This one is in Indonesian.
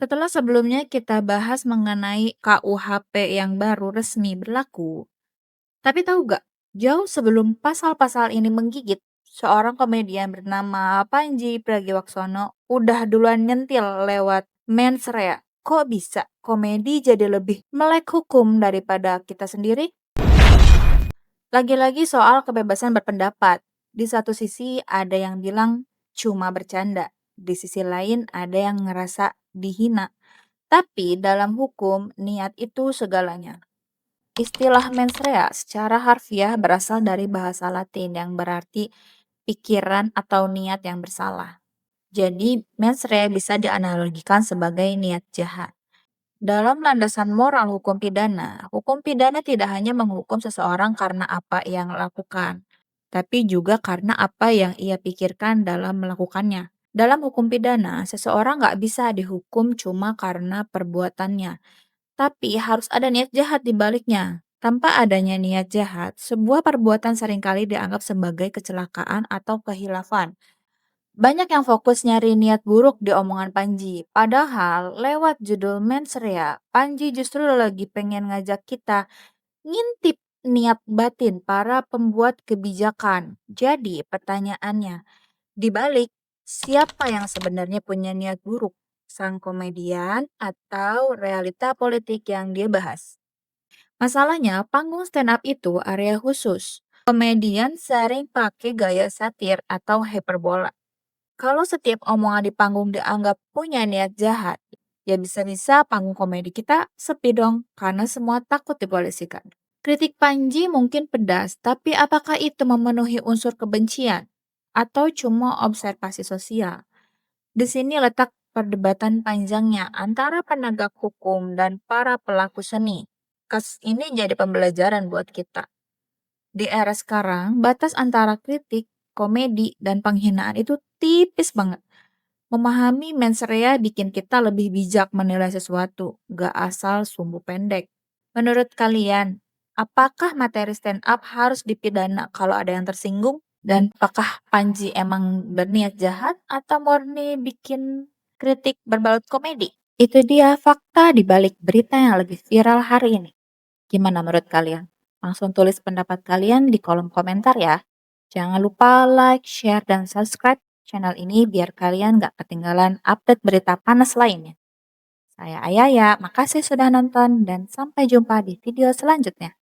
Setelah sebelumnya kita bahas mengenai KUHP yang baru resmi berlaku, tapi tahu gak, jauh sebelum pasal-pasal ini menggigit, seorang komedian bernama Panji Pragiwaksono udah duluan nyentil lewat mens rea. Kok bisa komedi jadi lebih melek hukum daripada kita sendiri? Lagi-lagi soal kebebasan berpendapat. Di satu sisi ada yang bilang cuma bercanda, di sisi lain ada yang ngerasa dihina. Tapi dalam hukum, niat itu segalanya. Istilah mens rea secara harfiah berasal dari bahasa Latin yang berarti pikiran atau niat yang bersalah. Jadi, mens rea bisa dianalogikan sebagai niat jahat. Dalam landasan moral hukum pidana tidak hanya menghukum seseorang karena apa yang lakukan, tapi juga karena apa yang ia pikirkan dalam melakukannya. Dalam hukum pidana, seseorang nggak bisa dihukum cuma karena perbuatannya, tapi harus ada niat jahat di baliknya. Tanpa adanya niat jahat, sebuah perbuatan seringkali dianggap sebagai kecelakaan atau kehilafan. Banyak yang fokus nyari niat buruk di omongan Panji. Padahal lewat judul mens rea, Panji justru lagi pengen ngajak kita ngintip niat batin para pembuat kebijakan. Jadi pertanyaannya, di balik siapa yang sebenarnya punya niat buruk? Sang komedian atau realita politik yang dia bahas? Masalahnya, panggung stand up itu area khusus. Komedian sering pakai gaya satir atau hyperbola. Kalau setiap omongan di panggung dianggap punya niat jahat, ya bisa-bisa panggung komedi kita sepi dong, karena semua takut dipolisikan. Kritik Panji mungkin pedas, tapi apakah itu memenuhi unsur kebencian? Atau cuma observasi sosial? Di sini letak perdebatan panjangnya antara penegak hukum dan para pelaku seni. Kasus ini jadi pembelajaran buat kita. Di era sekarang, batas antara kritik, komedi, dan penghinaan itu tipis banget. Memahami mens rea bikin kita lebih bijak menilai sesuatu, gak asal sumbu pendek. Menurut kalian, apakah materi stand up harus dipidana kalau ada yang tersinggung? Dan apakah Panji emang berniat jahat atau murni bikin kritik berbalut komedi? Itu dia fakta di balik berita yang lagi viral hari ini. Gimana menurut kalian? Langsung tulis pendapat kalian di kolom komentar ya. Jangan lupa like, share, dan subscribe channel ini biar kalian gak ketinggalan update berita panas lainnya. Saya Ayaya, makasih sudah nonton dan sampai jumpa di video selanjutnya.